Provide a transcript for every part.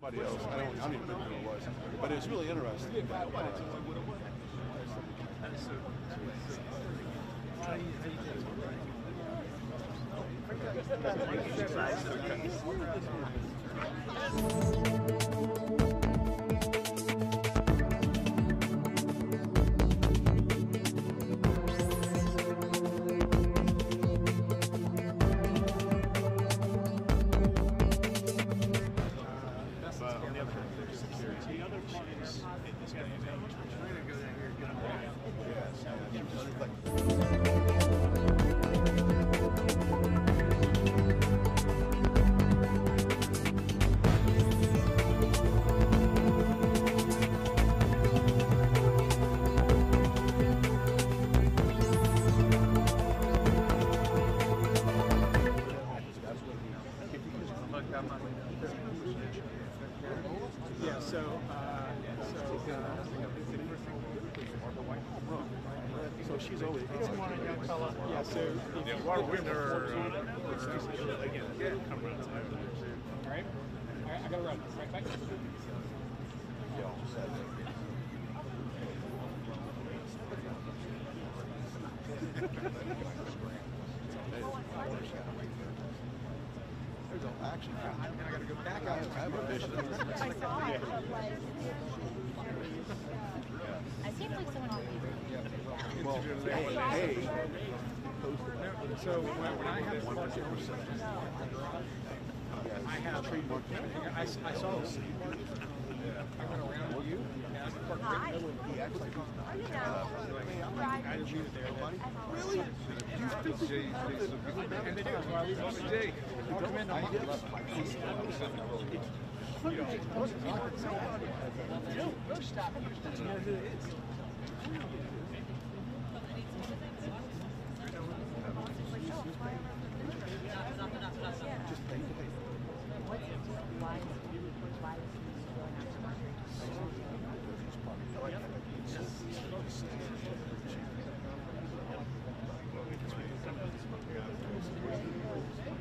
Somebody else. I don't even know who it was, but it was really interesting. So she's always yeah. So if our winner again, come around. All right, I gotta run. Right back. Actually, I gotta go back out. I have a vision. I seem like someone on the Well, hey, so when I have market I have I saw this. I went around with you. Hi. I didn't leave it there. really? And they do. So I leave it on Jay. I'll come in tomorrow. No, stop. You know who it is.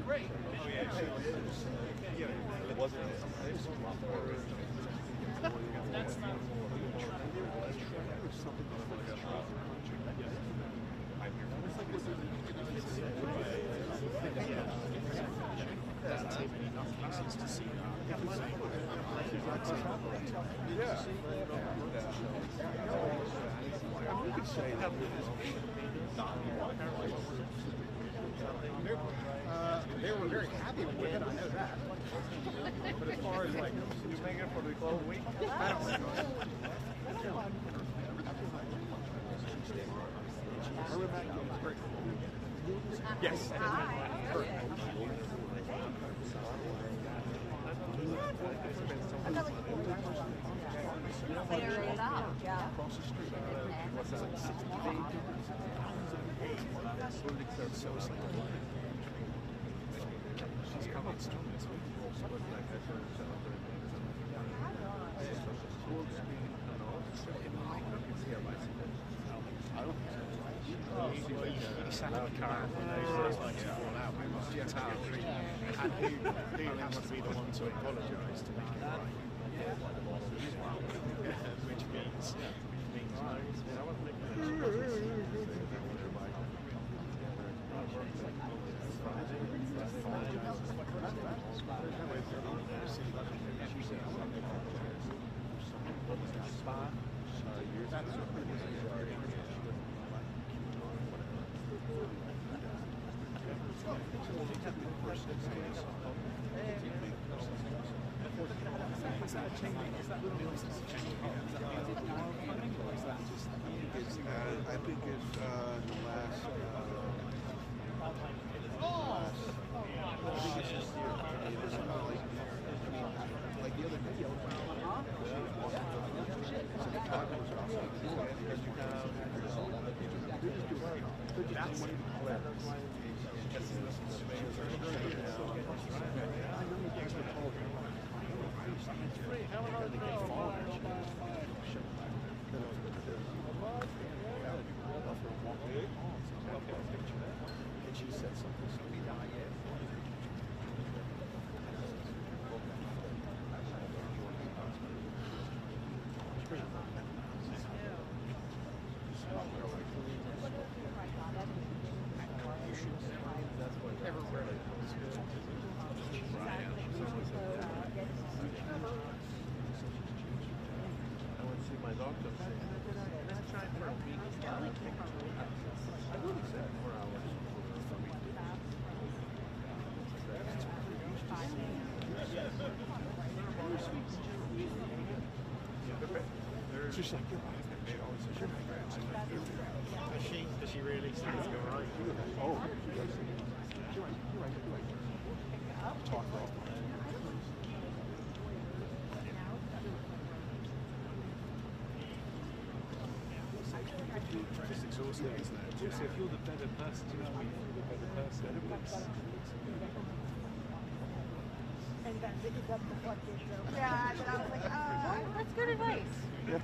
Great. Oh yeah. It wasn't. That's not. Doesn't take me enough pieces to see. Yeah. You could say that. They were very happy with it, I know that. But as far as like, you make it for the whole week? I don't know. Yes. Across the street. It's like 68. So it's like she's coming still this week. I don't think he sat in the car and who has to be the one to apologise to make it right. Which means I think it's the last. I think it's just like the other video. So the talker was also because you kind of and she said something. She's like, you're right. Does she really think it's going right? Oh, you're right. Talk for all. Just exhausting, isn't it? Also, if you're the better person, you know what I mean? You're the better person. And then it got deflected. So. Yeah, and then I was like, That's good advice. Yeah.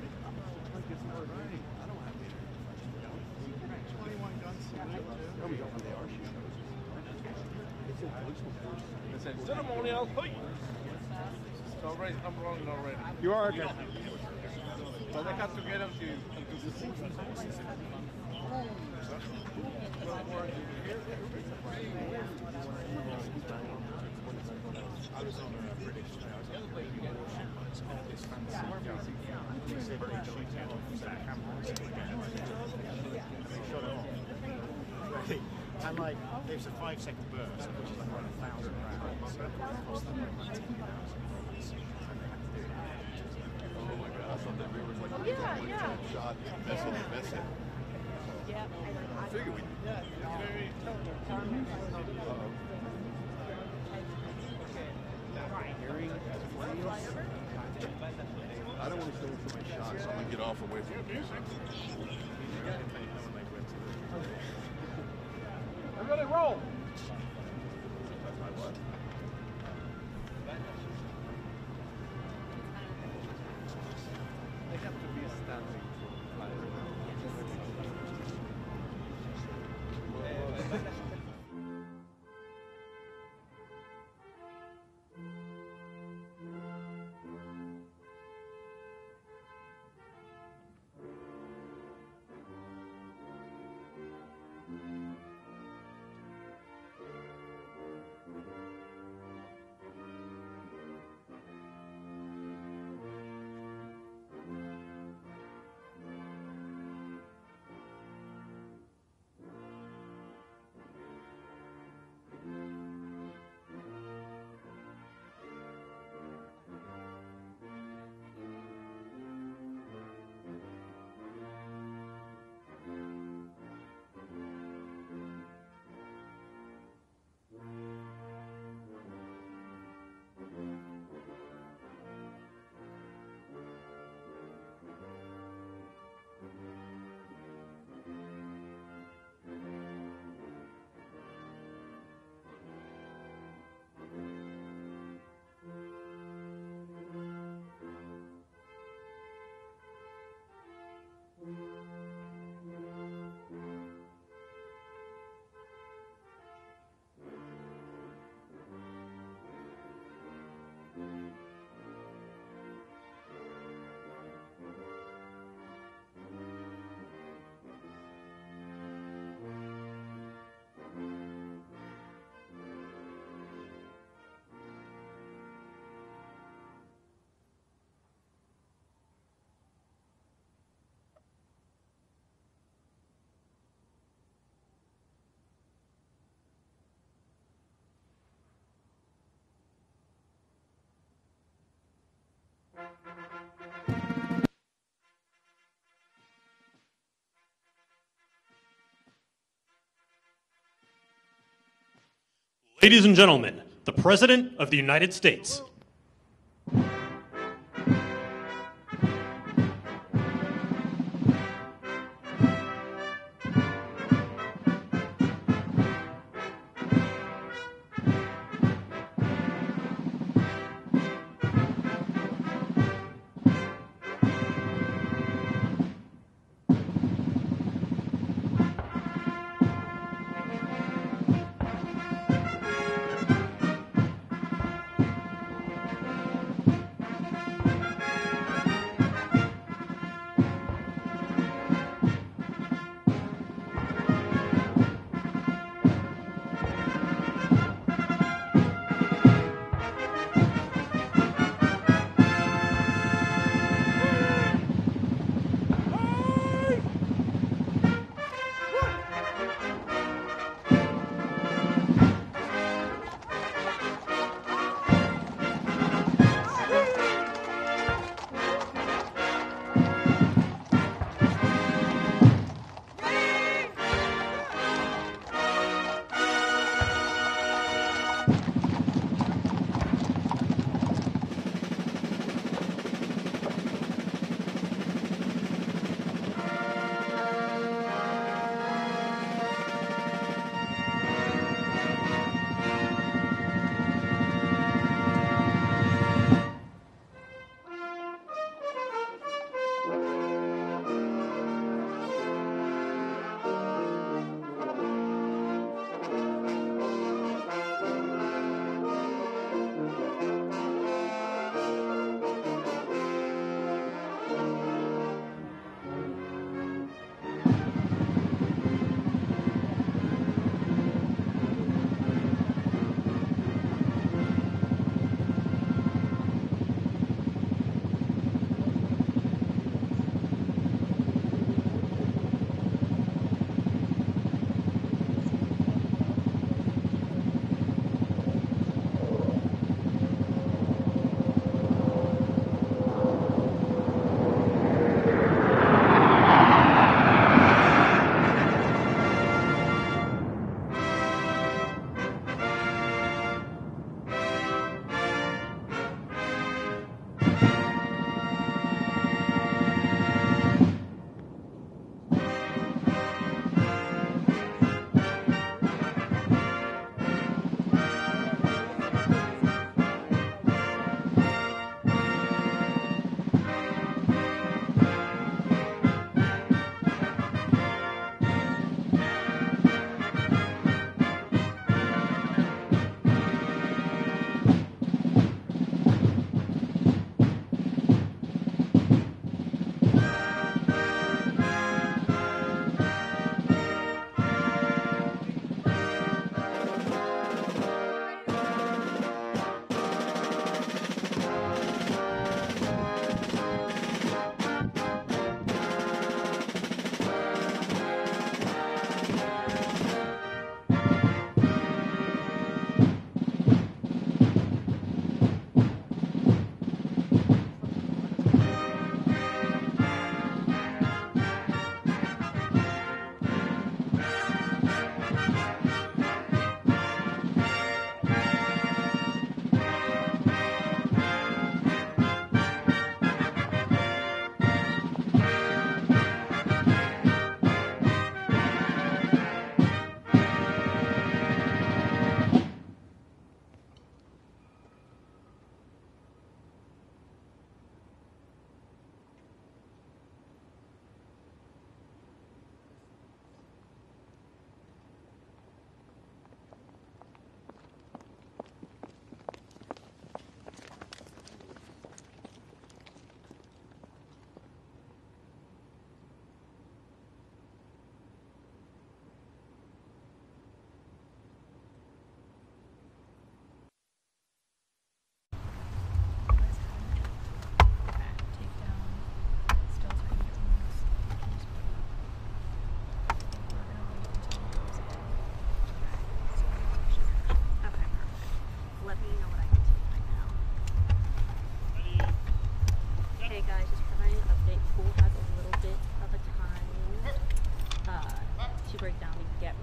Oh, we don't know they are. It's in Ceremonial. Already, I'm rolling already. You are okay. But I have to get them to I was on a British this fancy they said they shot out that camera and they shot it off. And like, there's a 5-second burst, which is like around 1,000 rounds. So it cost them like $10,000. Oh my God, I thought that we were like Yeah. shot, miss it. Yeah. I figured we I don't want to stay for my shot, so I'm going to get off away from the music. Everybody roll! They have to be a standing Ladies and gentlemen, the President of the United States.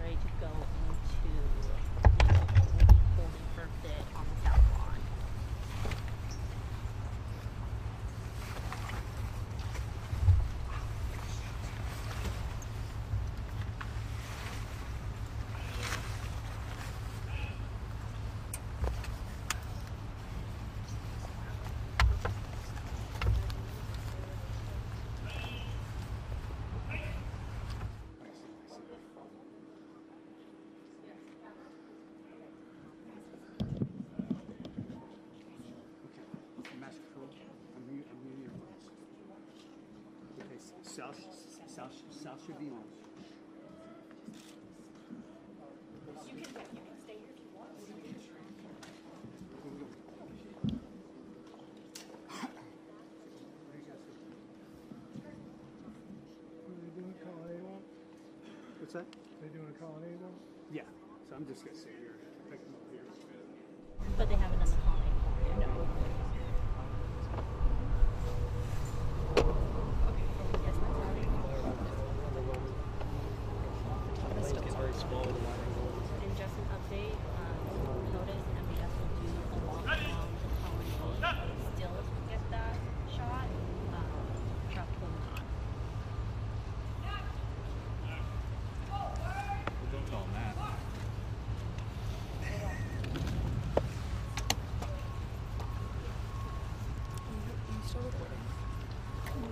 ready to go into NATO. We'll be holding for a bit on the south lawn. South should be on. You can stay here if you want. What's that? They doing a colony one? Yeah. So I'm just gonna sit here. Pick them up here. But they haven't done the colony yet. No. And just an update, POTUS and MBS will do a walk around the colony still to get that shot. Trump will not. Don't call that.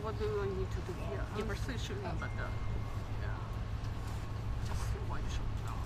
What do I need to do here? You were still shooting, but yeah, just one shot now.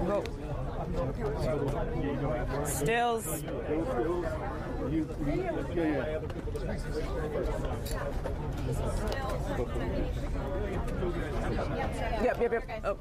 Go. Stills. Yep. Oh.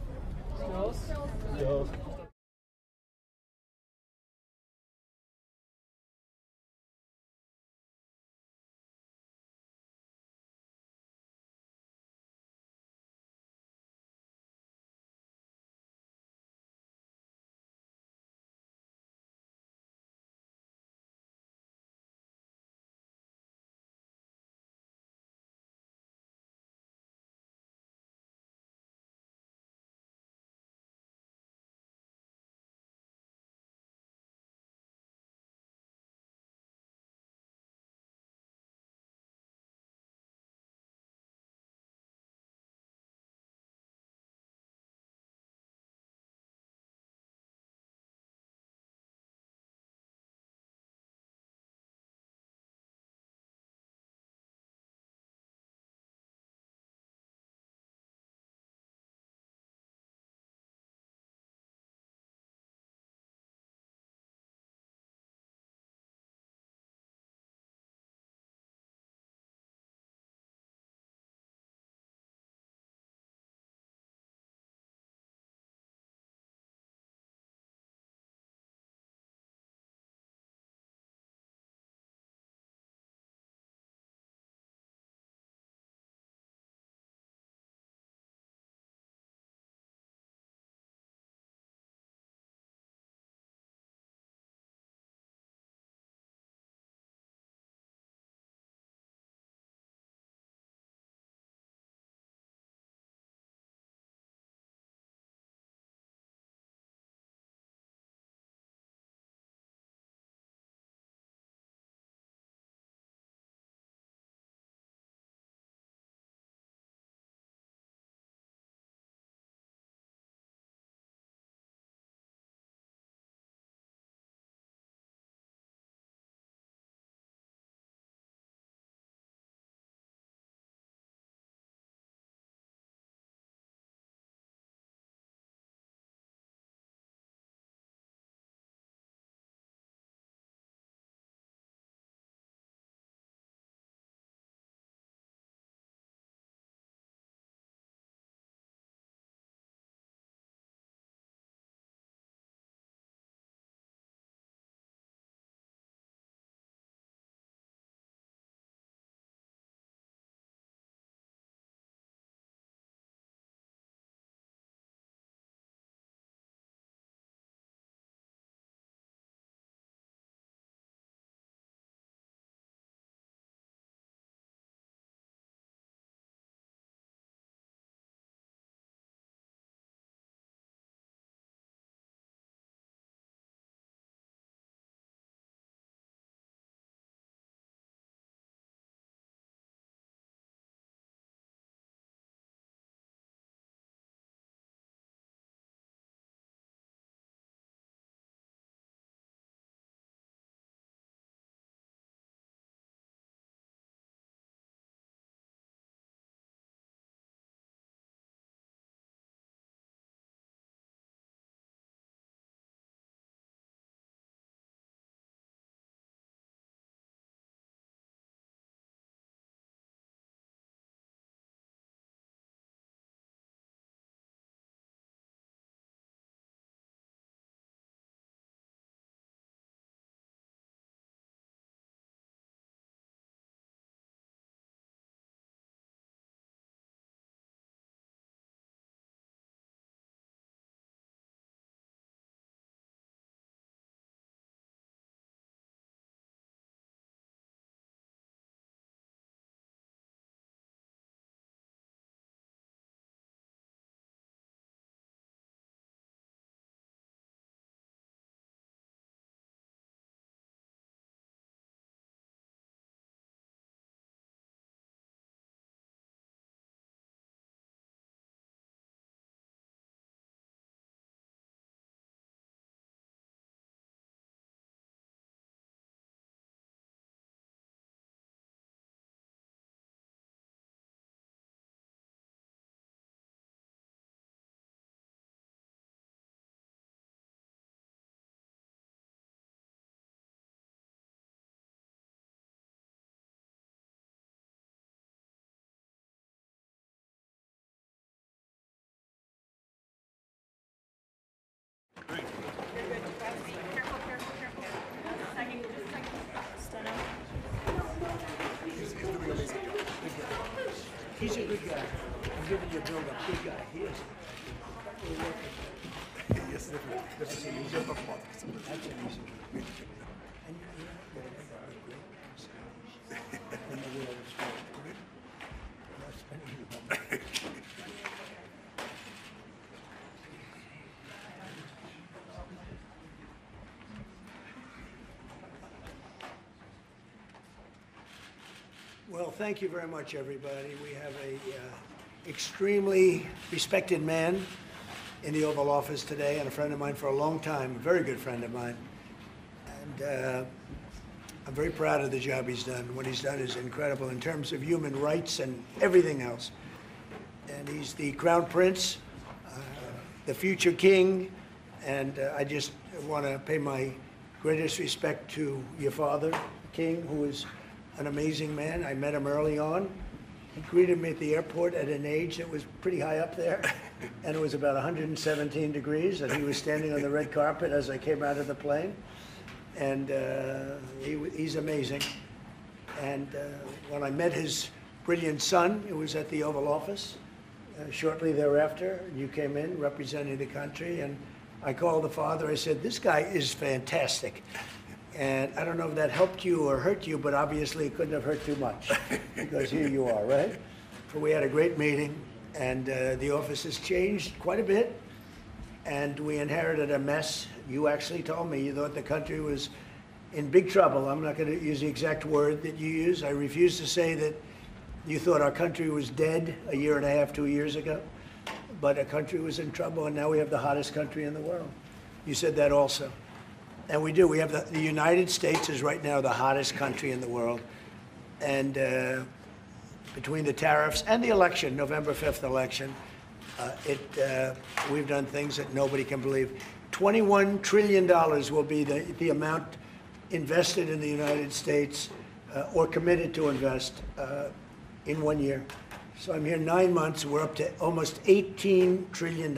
He's a good guy. I'm giving you a build-up. Good guy. He is. Yes, definitely. He's just a plot. That's amazing. And the world is great. Well, thank you very much, everybody. We have a extremely respected man in the Oval Office today, and a friend of mine for a long time, a very good friend of mine. And I'm very proud of the job he's done. What he's done is incredible in terms of human rights and everything else. And he's the Crown Prince, the future king, and I just want to pay my greatest respect to your father, the king, who is an amazing man. I met him early on. He greeted me at the airport at an age that was pretty high up there, and it was about 117 degrees, and he was standing on the red carpet as I came out of the plane. And he's amazing. And when I met his brilliant son, it was at the Oval Office. Shortly thereafter, you came in representing the country, and I called the father. I said, "This guy is fantastic." And I don't know if that helped you or hurt you, but obviously it couldn't have hurt too much, because here you are, right? But we had a great meeting, and the office has changed quite a bit, and we inherited a mess. You actually told me you thought the country was in big trouble. I'm not going to use the exact word that you use. I refuse to say that you thought our country was dead a year and a half, 2 years ago, but our country was in trouble, and now we have the hottest country in the world. You said that also. And we do. We have the United States is right now the hottest country in the world. And between the tariffs and the election, November 5th election, we've done things that nobody can believe. $21 trillion will be the amount invested in the United States or committed to invest in 1 year. So I'm here 9 months. We're up to almost $18 trillion.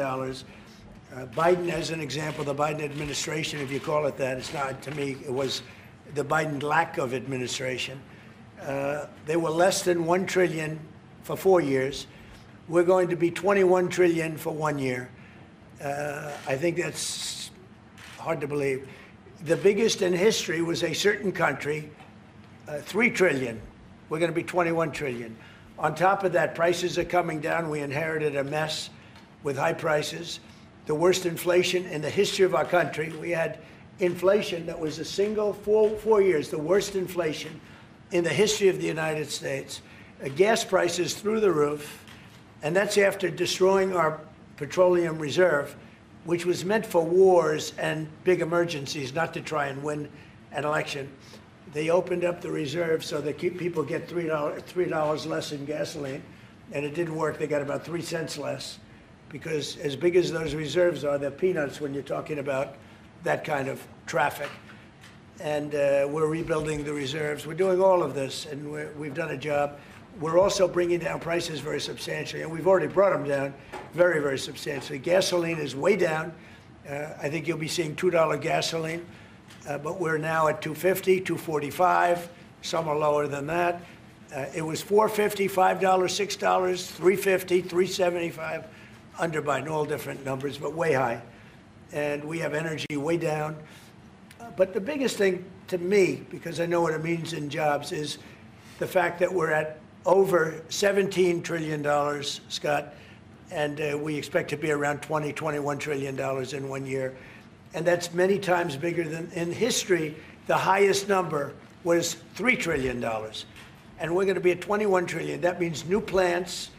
Biden, as an example, the Biden administration, if you call it that, it's not to me, it was the Biden lack of administration. They were less than $1 trillion for 4 years. We're going to be $21 trillion for 1 year. I think that's hard to believe. The biggest in history was a certain country, $3 trillion. We're going to be $21 trillion. On top of that, prices are coming down. We inherited a mess with high prices. The worst inflation in the history of our country. We had inflation that was a single 4 years, the worst inflation in the history of the United States. Gas prices through the roof, and that's after destroying our petroleum reserve, which was meant for wars and big emergencies, not to try and win an election. They opened up the reserve so that people get $3 less in gasoline, and it didn't work. They got about 3 cents less, because as big as those reserves are, they're peanuts when you're talking about that kind of traffic. And we're rebuilding the reserves. We're doing all of this, and we've done a job. We're also bringing down prices very substantially, and we've already brought them down very, very substantially. Gasoline is way down. I think you'll be seeing $2 gasoline, but we're now at $2.50, $2.45. Some are lower than that. It was $4.50, $5, $6, $3.50, $3.75. Under Biden, all different numbers, but way high. And we have energy way down. But the biggest thing to me, because I know what it means in jobs, is the fact that we're at over $17 trillion, Scott, and we expect to be around $21 trillion in 1 year. And that's many times bigger than in history. The highest number was $3 trillion. And we're going to be at $21 trillion. That means new plants,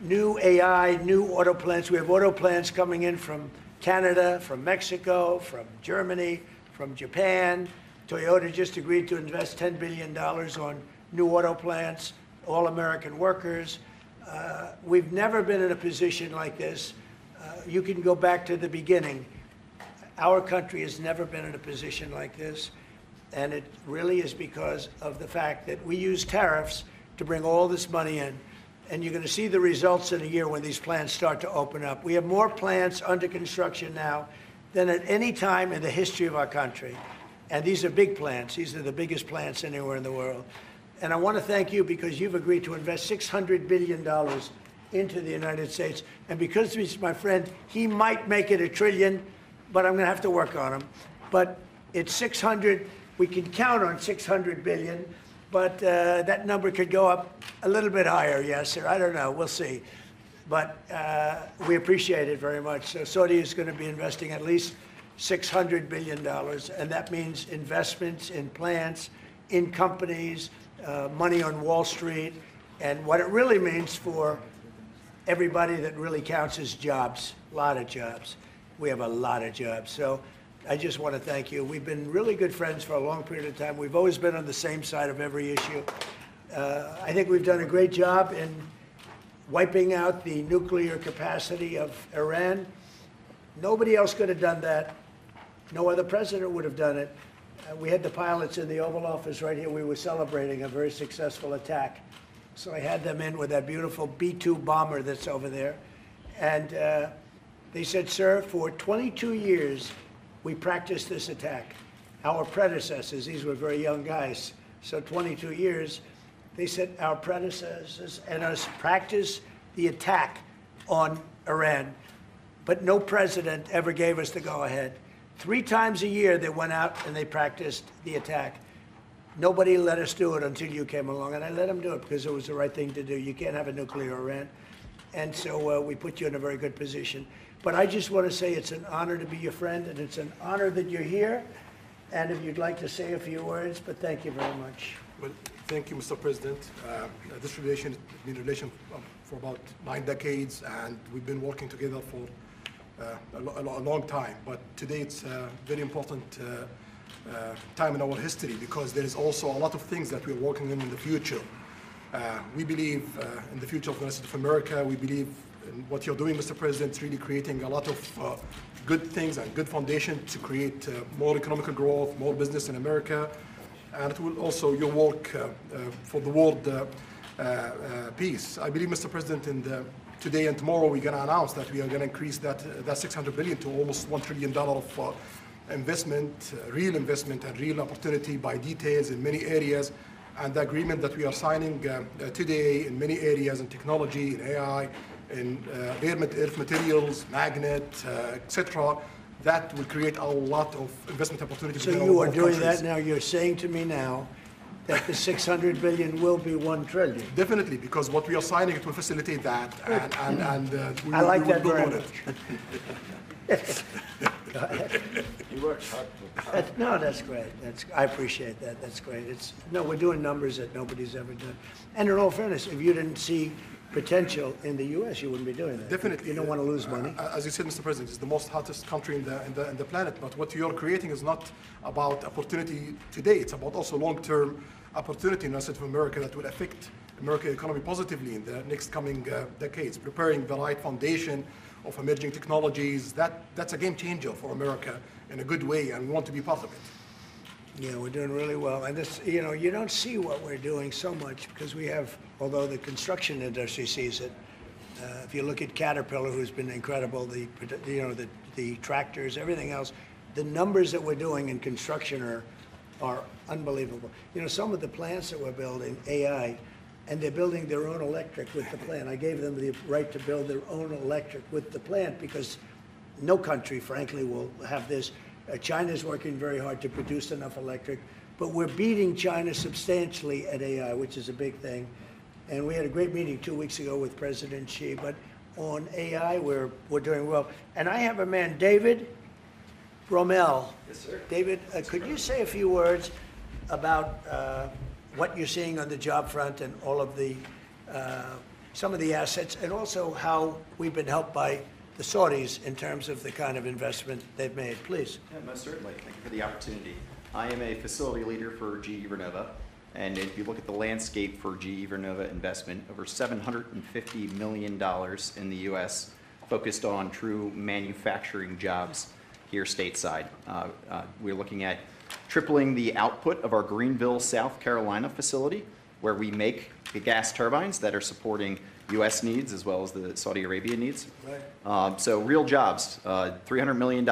new AI, new auto plants. We have auto plants coming in from Canada, from Mexico, from Germany, from Japan. Toyota just agreed to invest $10 billion on new auto plants, all American workers. We've never been in a position like this. You can go back to the beginning. Our country has never been in a position like this. And it really is because of the fact that we use tariffs to bring all this money in. And you're going to see the results in a year when these plants start to open up. We have more plants under construction now than at any time in the history of our country. And these are big plants. These are the biggest plants anywhere in the world. And I want to thank you because you've agreed to invest $600 billion into the United States. And because he's my friend, he might make it $1 trillion, but I'm going to have to work on him. But it's 600. We can count on 600 billion, but that number could go up a little bit higher, yes, sir. I don't know. We'll see. But we appreciate it very much. So Saudi is going to be investing at least $600 billion, and that means investments in plants, in companies, money on Wall Street, and what it really means for everybody that really counts is jobs, a lot of jobs. We have a lot of jobs. So I just want to thank you. We've been really good friends for a long period of time. We've always been on the same side of every issue. I think we've done a great job in wiping out the nuclear capacity of Iran. Nobody else could have done that. No other president would have done it. We had the pilots in the Oval Office right here. We were celebrating a very successful attack. So I had them in with that beautiful B-2 bomber that's over there. And they said, sir, for 22 years, we practiced this attack. Our predecessors, these were very young guys, so 22 years, they said our predecessors and us practiced the attack on Iran, but no president ever gave us the go-ahead. 3 times a year they went out and they practiced the attack. Nobody let us do it until you came along, and I let them do it because it was the right thing to do. You can't have a nuclear Iran. And so we put you in a very good position. But I just want to say it's an honor to be your friend, and it's an honor that you're here. And if you'd like to say a few words, but thank you very much. Well, thank you, Mr. President. This relation has been a relation for about 9 decades, and we've been working together for a long time. But today it's a very important time in our history because there is also a lot of things that we're working on in the future. We believe in the future of the United States of America. We believe in what you're doing, Mr. President, is really creating a lot of good things and good foundation to create more economic growth, more business in America. And it will also your work for the world peace. I believe, Mr. President, today and tomorrow we're going to announce that we are going to increase that $600 billion to almost $1 trillion of investment, real investment and real opportunity by details in many areas. And the agreement that we are signing today in many areas in technology, in AI, in rare earth materials, magnet, etc., that will create a lot of investment opportunities. So you are doing that now. You're saying to me now that the $600 billion will be $1 trillion. Definitely, because what we are signing, it will facilitate that, and we I like will that build very on much. it. Go ahead. He works hard. No, that's great. I appreciate that. That's great. We're doing numbers that nobody's ever done. And in all fairness, if you didn't see potential in the U.S., you wouldn't be doing that. Definitely. You don't want to lose money. As you said, Mr. President, it's the most hottest country in the planet. But what you're creating is not about opportunity today. It's about also long-term opportunity in the United States of America that will affect American economy positively in the next coming decades. Preparing the right foundation of emerging technologies. That's a game changer for America in a good way, and we want to be part of it. Yeah, we're doing really well. And this, you don't see what we're doing so much because we have, although the construction industry sees it. If you look at Caterpillar, who's been incredible, the tractors, everything else, the numbers that we're doing in construction are unbelievable. Some of the plants that we're building, AI, and they're building their own electric with the plant. I gave them the right to build their own electric with the plant because no country, frankly, will have this. China's working very hard to produce enough electric, but we're beating China substantially at AI, which is a big thing. And we had a great meeting 2 weeks ago with President Xi, but on AI, we're doing well. And I have a man, David Rommel. Yes, sir. David, could you say a few words about what you're seeing on the job front and all of the, some of the assets, and also how we've been helped by the Saudis in terms of the kind of investment they've made, please. Yeah, most certainly. Thank you for the opportunity. I am a facility leader for GE Vernova, and if you look at the landscape for GE Vernova investment, over $750 million in the U.S. focused on true manufacturing jobs here stateside. We're looking at tripling the output of our Greenville, South Carolina facility where we make the gas turbines that are supporting U.S. needs as well as the Saudi Arabia needs. Right. So real jobs, $300 million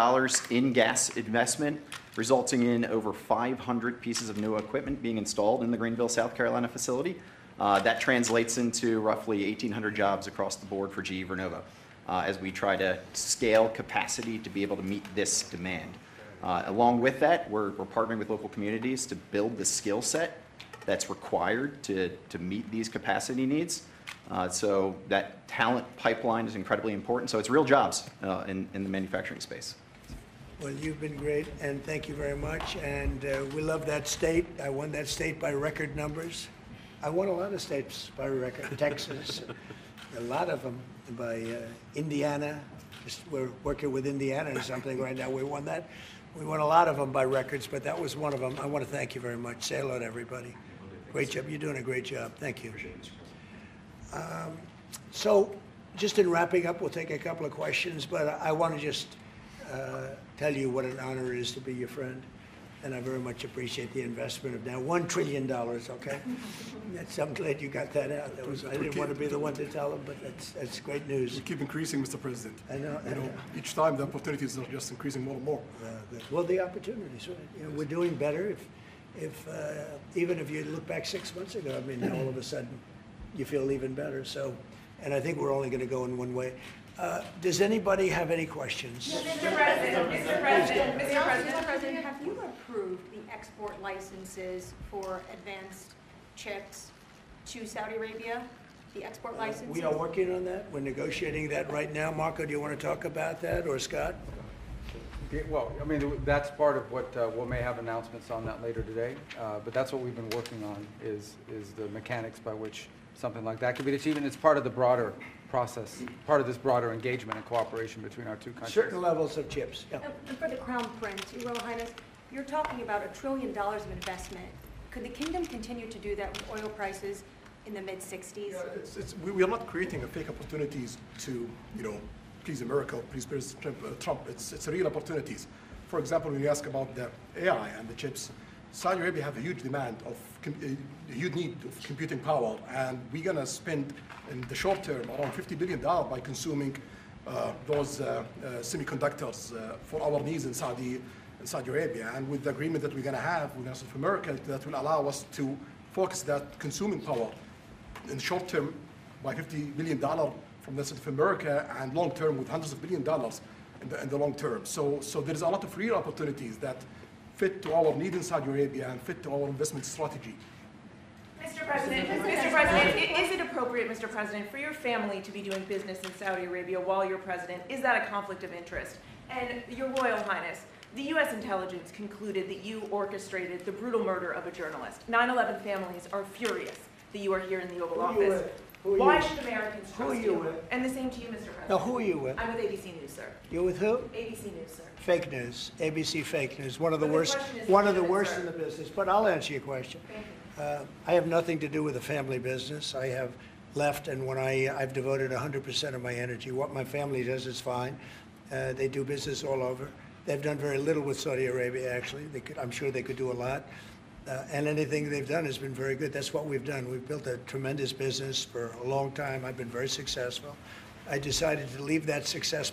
in gas investment, resulting in over 500 pieces of new equipment being installed in the Greenville, South Carolina facility. That translates into roughly 1,800 jobs across the board for GE Vernova as we try to scale capacity to be able to meet this demand. Along with that, we're partnering with local communities to build the skill set that's required to meet these capacity needs. So that talent pipeline is incredibly important. So it's real jobs in the manufacturing space. Well, you've been great, and thank you very much. And we love that state. I won that state by record numbers. I won a lot of states by record. Texas, a lot of them by Indiana. We're working with Indiana or something right now. We won that. We won a lot of them by records, but that was one of them. I want to thank you very much. Say hello to everybody. Great job. You're doing a great job. Thank you. So just in wrapping up, we'll take a couple of questions, but I want to just tell you what an honor it is to be your friend. And I very much appreciate the investment of now $1 trillion, okay? I'm glad you got that out. I didn't want to be the one to tell them, but that's great news. We keep increasing, Mr. President. I know. Each time the opportunities are just increasing more and more. Well, the opportunities, right? You know, we're doing better. Even if you look back 6 months ago, I mean, now all of a sudden you feel even better. So, and I think we're only going to go in one way. Does anybody have any questions? Mr. President, have you approved the export licenses for advanced chips to Saudi Arabia? The export licenses? We are working on that. We're negotiating that right now. Marco, do you want to talk about that, or Scott? Well, I mean, that's part of what we may have announcements on that later today. But that's what we've been working on is the mechanics by which something like that could be achieved. And it's part of the broader process, part of this broader engagement and cooperation between our two countries. Certain levels of chips. Yeah. And for the Crown Prince, Your Royal Highness, you're talking about $1 trillion of investment. Could the kingdom continue to do that with oil prices in the mid-60s? Yeah, we are not creating fake opportunities to, please America, please President Trump. It's real opportunities. For example, when you ask about the AI and the chips, Saudi Arabia have a huge demand of, a huge need of computing power, and we're going to spend in the short term around $50 billion by consuming those semiconductors for our needs in Saudi Arabia. And with the agreement that we're going to have with North America, that will allow us to focus that consuming power in the short term by $50 billion from North America, and long term with hundreds of billions of dollars in the long term. So there's a lot of real opportunities that fit to our need in Saudi Arabia and fit to our investment strategy. Mr. President, is it appropriate, Mr. President, for your family to be doing business in Saudi Arabia while you're president? Is that a conflict of interest? And Your Royal Highness, the U.S. intelligence concluded that you orchestrated the brutal murder of a journalist. 9/11 families are furious that you are here in the Oval Office. Why should Americans trust you? And the same to you, Mr. President. Now, who are you with? I'm with ABC News, sir. You're with who? ABC News, sir. Fake news, ABC fake news, one of the worst in the business. But I'll answer your question. Thank you. I have nothing to do with the family business. I have left, and when I've devoted 100% of my energy. What my family does is fine. They do business all over. They've done very little with Saudi Arabia, actually. I'm sure they could do a lot. And anything they've done has been very good. That's what we've done. We've built a tremendous business for a long time. I've been very successful. I decided to leave that success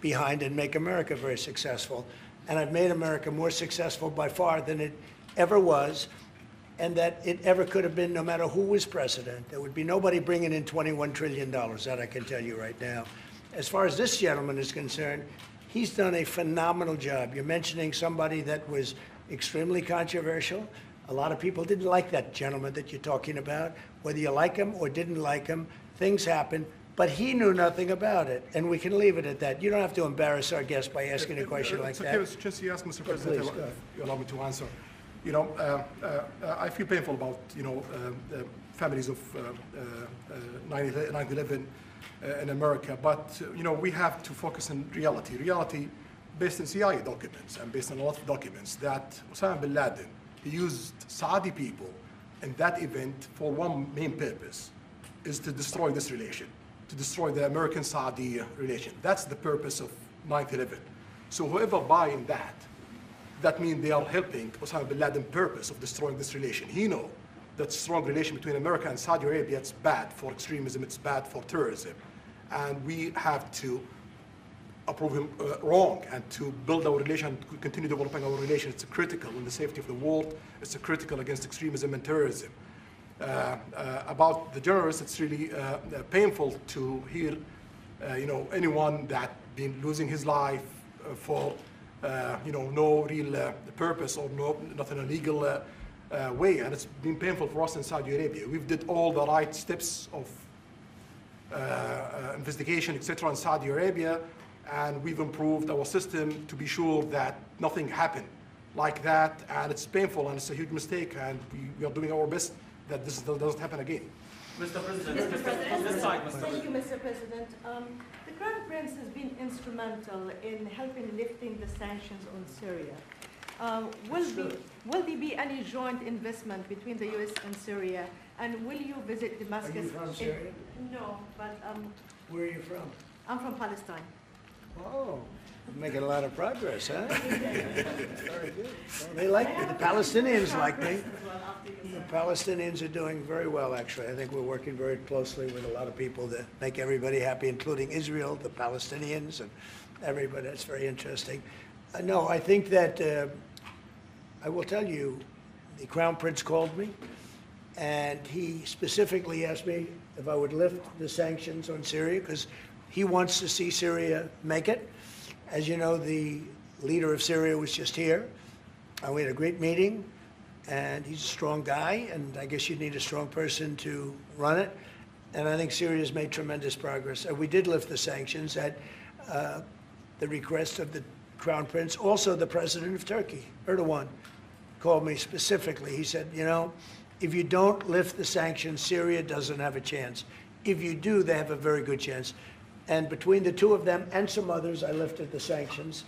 behind and make America very successful. And I've made America more successful by far than it ever was, and that it ever could have been, no matter who was president. There would be nobody bringing in $21 trillion, that I can tell you right now. As far as this gentleman is concerned, he's done a phenomenal job. You're mentioning somebody that was extremely controversial. A lot of people didn't like that gentleman that you're talking about. Whether you like him or didn't like him, things happen. But he knew nothing about it, and we can leave it at that. You don't have to embarrass our guest by asking a question like that. Okay, just you ask, Mr. President, if you allow me to answer. I feel painful about, families of 9/11 in America, but, we have to focus on reality. Reality based on CIA documents and based on a lot of documents that Osama bin Laden, he used Saudi people in that event for one main purpose, is to destroy this relation, to destroy the American-Saudi relation. That's the purpose of 9/11. So whoever buying that means they are helping Osama bin Laden's purpose of destroying this relation. He knows that strong relation between America and Saudi Arabia, it's bad for extremism, it's bad for terrorism. And we have to prove him wrong and to build our relation, to continue developing our relation. It's critical in the safety of the world. It's critical against extremism and terrorism. About the journalists, it's really painful to hear, anyone that been losing his life for, no real purpose or not in a legal way, and it's been painful for us in Saudi Arabia. We've did all the right steps of investigation, etc., in Saudi Arabia, and we've improved our system to be sure that nothing happened like that, and it's painful and it's a huge mistake, and we are doing our best that this doesn't happen again. Mr. President, Thank you, Mr. President. The Crown Prince has been instrumental in helping lifting the sanctions on Syria. Will there be any joint investment between the U.S. and Syria? And will you visit Damascus? Are you from Syria? No, but Where are you from? I'm from Palestine. Oh, you're making a lot of progress, huh? Very good. Well, they like me. The Palestinians like me. The Palestinians are doing very well, actually. I think we're working very closely with a lot of people to make everybody happy, including Israel, the Palestinians, and everybody. That's very interesting. No, I think that I will tell you, the Crown Prince called me, and he specifically asked me if I would lift the sanctions on Syria, because he wants to see Syria make it. As you know, the leader of Syria was just here, and we had a great meeting, and he's a strong guy, and I guess you need a strong person to run it. And I think Syria's made tremendous progress. We did lift the sanctions at the request of the Crown Prince. Also, the president of Turkey, Erdogan, called me specifically. He said, if you don't lift the sanctions, Syria doesn't have a chance. If you do, they have a very good chance. And between the two of them and some others, I lifted the sanctions.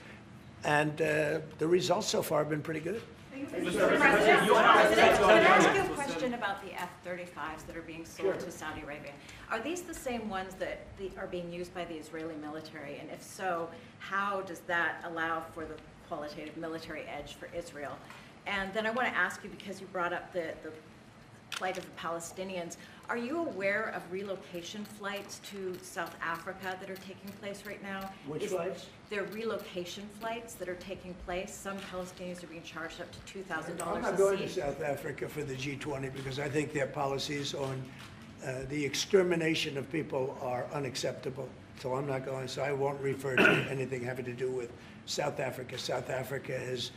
And the results so far have been pretty good. Mr. President, can I ask you a question about the F-35s that are being sold to Saudi Arabia? Are these the same ones that are being used by the Israeli military? And if so, how does that allow for the qualitative military edge for Israel? And then I want to ask you, because you brought up the plight of the Palestinians, are you aware of relocation flights to South Africa that are taking place right now? Which flights? There are relocation flights that are taking place. Some Palestinians are being charged up to $2,000 a seat. I'm not going to South Africa for the G20 because I think their policies on the extermination of people are unacceptable. So I'm not going, so I won't refer to anything having to do with South Africa. South Africa has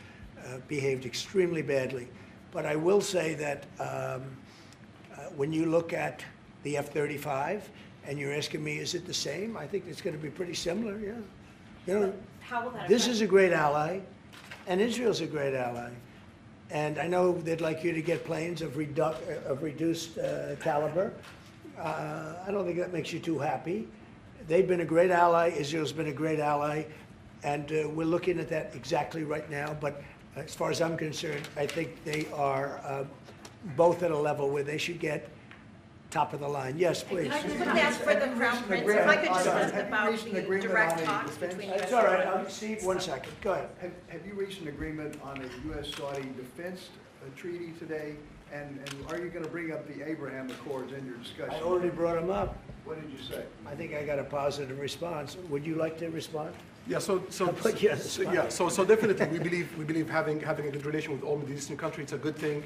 behaved extremely badly. But I will say that when you look at the F-35 and you're asking me, is it the same? I think it's going to be pretty similar, yeah. How will that This affect? is a great ally, and Israel's a great ally. And I know they'd like you to get planes of reduced caliber. I don't think that makes you too happy. They've been a great ally. Israel's been a great ally. And we're looking at that exactly right now. But as far as I'm concerned, I think they are both at a level where they should get top of the line. Yes, please. Can I just quickly ask for the Crown Prince, if I could just ask about the direct talks between U.S. It's all right. Steve, 1 second. Go ahead. Have you reached an agreement on a U.S.-Saudi defense treaty today? And are you going to bring up the Abraham Accords in your discussion? I already brought them up. What did you say? I think I got a positive response. Would you like to respond? Yeah, so definitely we believe having a good relation with all Middle Eastern countries, it's a good thing.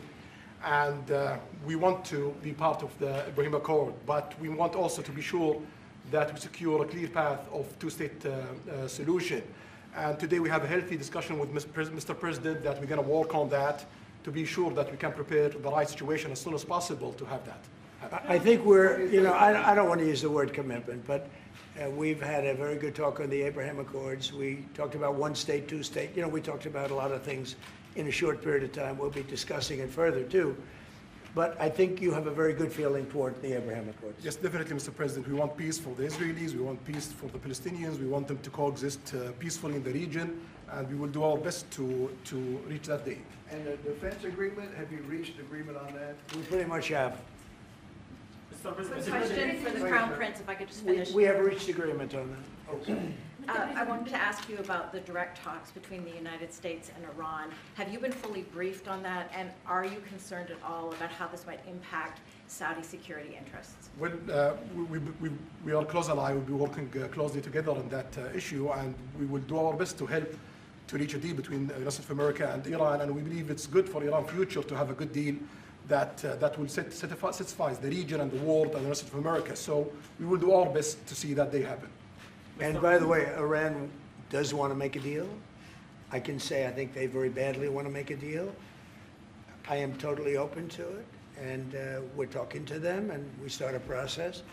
And we want to be part of the Abraham Accord, but we want also to be sure that we secure a clear path of two-state solution. And today we have a healthy discussion with Mr. President that we're going to work on that to be sure that we can prepare the right situation as soon as possible to have that. I think we're, I don't want to use the word commitment, but we've had a very good talk on the Abraham Accords. We talked about one state, two state. We talked about a lot of things in a short period of time. We'll be discussing it further too. But I think you have a very good feeling toward the Abraham Accords. Yes, definitely, Mr. President. We want peace for the Israelis. We want peace for the Palestinians. We want them to coexist peacefully in the region. And we will do our best to reach that day. And the defense agreement, have you reached agreement on that? We pretty much have. Question for the Crown Prince, if I could just finish. We have reached agreement on that. Mr. I wanted to ask you about the direct talks between the United States and Iran. Have you been fully briefed on that, and are you concerned at all about how this might impact Saudi security interests? Well, we are close ally. We'll be working closely together on that issue, and we will do our best to help to reach a deal between the United States of America and Iran. And we believe it's good for Iran's future to have a good deal that will satisfy the region and the world and the United States of America. So we will do our best to see that they happen. And by the way, Iran does want to make a deal. I can say I think they very badly want to make a deal. I am totally open to it, and we're talking to them, and we start a process.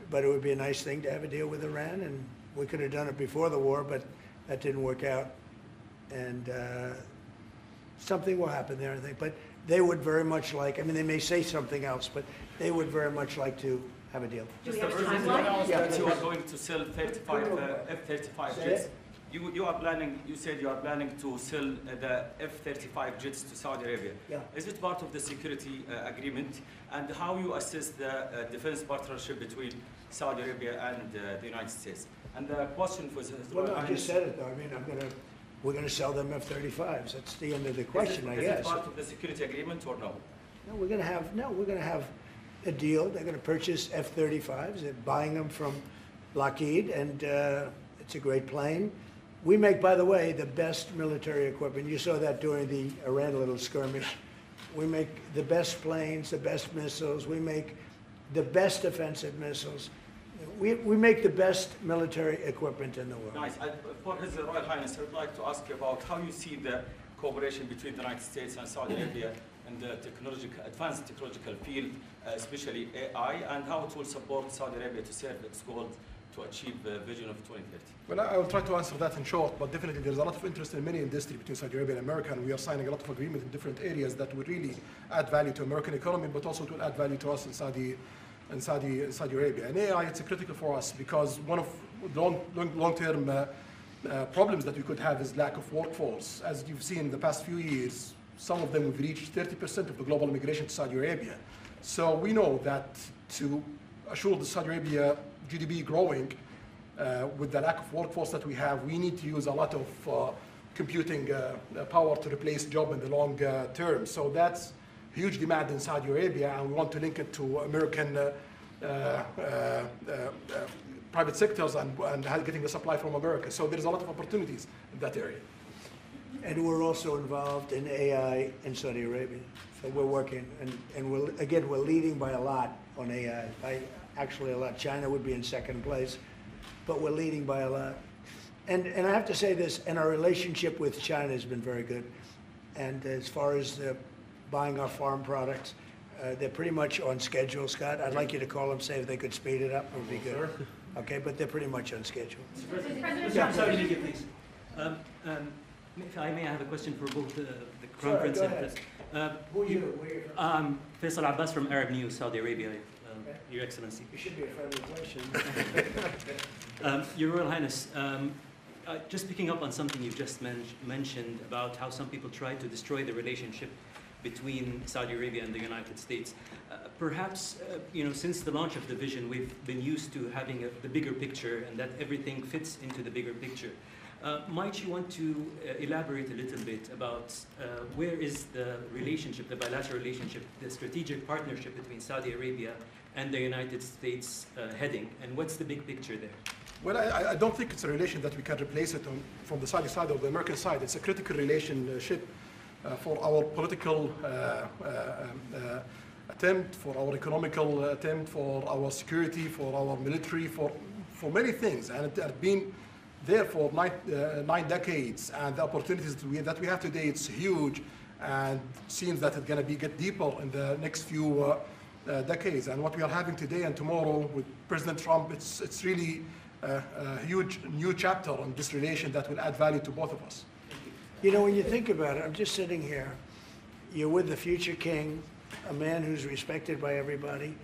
But it would be a nice thing to have a deal with Iran, and we could have done it before the war, but that didn't work out. And something will happen there, I think. But they would very much like, I mean, they may say something else, but they would very much like to have a deal. Mr. President, you announced that you are going to sell 35 F-35 jets. You are planning, you said you are planning to sell the F-35 jets to Saudi Arabia. Yeah. Is it part of the security agreement? And how you assess the defense partnership between Saudi Arabia and the United States? And the question was... Well, no, I just said it, though. I mean, we're going to sell them F-35s. That's the end of the question, I guess. Is it part of the security agreement or no? No, we're going to have a deal. They're going to purchase F-35s. They're buying them from Lockheed, and it's a great plane. We make, by the way, the best military equipment. You saw that during the Iran little skirmish. We make the best planes, the best missiles. We make the best offensive missiles. We make the best military equipment in the world. Nice. For His Royal Highness, I would like to ask you about how you see the cooperation between the United States and Saudi Arabia in the advanced technological field, especially AI, and how it will support Saudi Arabia to serve its goal to achieve the vision of 2030. Well, I will try to answer that in short, but definitely there's a lot of interest in many industries between Saudi Arabia and America, and we are signing a lot of agreements in different areas that will really add value to American economy, but also to add value to us in Saudi Arabia. And AI, it's critical for us because one of the long-term problems that we could have is lack of workforce. As you've seen in the past few years, some of them have reached 30% of the global immigration to Saudi Arabia. So we know that to assure the Saudi Arabia GDP growing with the lack of workforce that we have, we need to use a lot of computing power to replace job in the long term. So that's huge demand in Saudi Arabia, and we want to link it to American private sectors and getting the supply from America. So there's a lot of opportunities in that area. And we're also involved in AI in Saudi Arabia. So we're working, and we're leading by a lot on AI. Actually a lot. China would be in second place, but we're leading by a lot. And I have to say this, and our relationship with China has been very good. And as far as buying our farm products, they're pretty much on schedule, Scott. I'd like you to call them, say if they could speed it up, it would be good. Okay, but they're pretty much on schedule. Saudi Arabia, please. If I may, I have a question for both the Crown Prince and President. Who are you? I'm Faisal Abbas from Arab News, Saudi Arabia, Your Excellency. It should be a friendly question. Your Royal Highness, just picking up on something you've just mentioned about how some people try to destroy the relationship between Saudi Arabia and the United States. Perhaps, since the launch of the vision, we've been used to having the bigger picture and that everything fits into the bigger picture. Might you want to elaborate a little bit about where is the relationship, the bilateral relationship, the strategic partnership between Saudi Arabia and the United States heading, and what's the big picture there? Well, I don't think it's a relation that we can replace it from the Saudi side or the American side. It's a critical relationship for our political attempt, for our economical attempt, for our security, for our military, for many things. And it has been there for 9 decades. And the opportunities that we have today, it's huge. And it seems that it's going to get deeper in the next few decades. And what we are having today and tomorrow with President Trump, it's really a huge new chapter on this relation that will add value to both of us. You know, when you think about it, I'm just sitting here. You're with the future king, a man who's respected by everybody,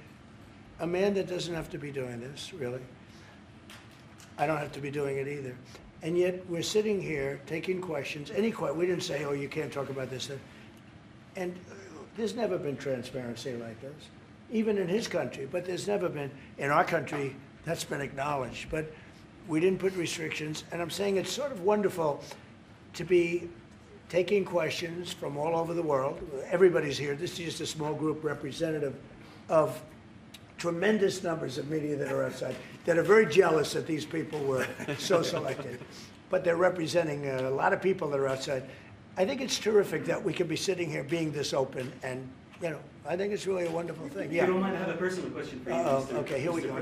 a man that doesn't have to be doing this, really. I don't have to be doing it either. And yet we're sitting here taking questions, we didn't say, oh, you can't talk about this. And there's never been transparency like this, even in his country, but there's never been, in our country, that's been acknowledged. But We didn't put restrictions. And I'm saying it's sort of wonderful to be taking questions from all over the world. Everybody's here. This is just a small group representative of tremendous numbers of media that are outside, that are very jealous that these people were so selected. But they're representing a lot of people that are outside. I think it's terrific that we can be sitting here being this open, and, you know, I think it's really a wonderful thing. Yeah. If you don't mind, I have a personal question for you. Okay, here we go.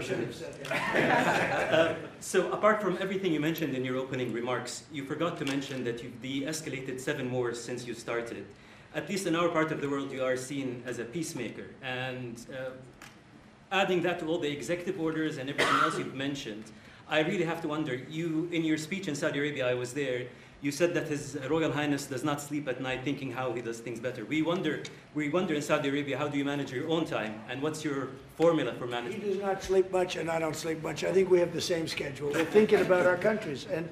So apart from everything you mentioned in your opening remarks, you forgot to mention that you've de-escalated 7 wars since you started. At least in our part of the world, you are seen as a peacemaker. And adding that to all the executive orders and everything else you've mentioned, I really have to wonder, you, in your speech in Saudi Arabia, I was there, you said that His Royal Highness does not sleep at night thinking how he does things better. We wonder in Saudi Arabia, how do you manage your own time? And what's your formula for management? He does not sleep much, and I don't sleep much. I think we have the same schedule. We're thinking about our countries. And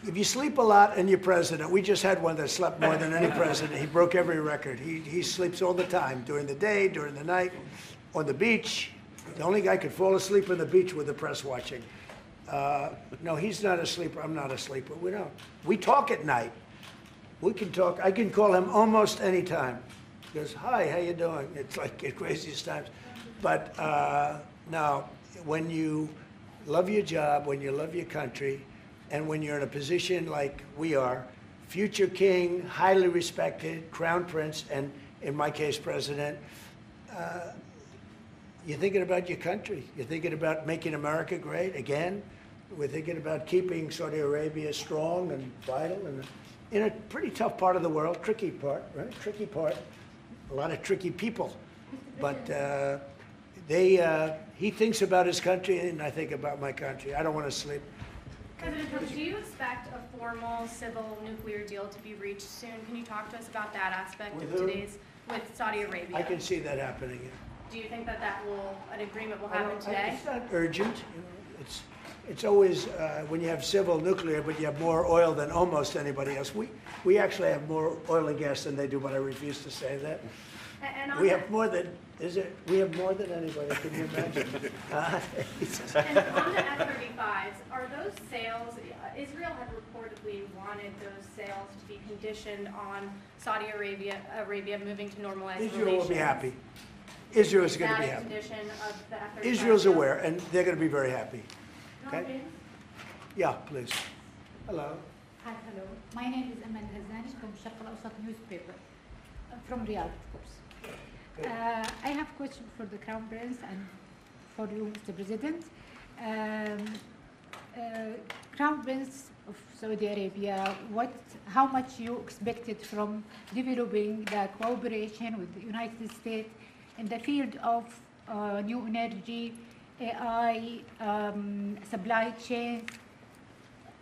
if you sleep a lot and you're president, we just had one that slept more than any president. He broke every record. He sleeps all the time, during the day, during the night, on the beach. The only guy could fall asleep on the beach with the press watching. No, he's not a sleeper. I'm not a sleeper. We don't. We talk at night. We can talk. I can call him almost any time. He goes, hi, how you doing? It's like at craziest times. But no, when you love your job, when you love your country, and when you're in a position like we are, future king, highly respected, crown prince, and in my case, president, you're thinking about your country. You're thinking about making America great again. We're thinking about keeping Saudi Arabia strong and vital, and in a pretty tough part of the world, tricky part, right? Tricky part, a lot of tricky people. But he thinks about his country, and I think about my country. I don't want to sleep. President Trump, do you expect a formal civil nuclear deal to be reached soon? Can you talk to us about that aspect With of who? with Saudi Arabia? I can see that happening. Do you think that an agreement will happen today? It's not urgent. You know, it's always when you have civil nuclear, but you have more oil than almost anybody else. We actually have more oil and gas than they do, but I refuse to say that. And we have more than we have more than anybody. Can you imagine? And on the F-35s, are those sales? Israel had reportedly wanted those sales to be conditioned on Saudi Arabia moving to normalized relations. Israel will be happy. Israel is going to be happy. Condition of the F-35 Israel's deal? aware, and they're going to be very happy. Okay? Yeah, please. Hello. Hi, hello. My name is Amal Hazani from Sharq al-Awsat newspaper, from Riyadh, of course. I have a question for the Crown Prince and for you, Mr. President. Crown Prince of Saudi Arabia, how much you expected from developing the cooperation with the United States in the field of new energy, AI, supply chain?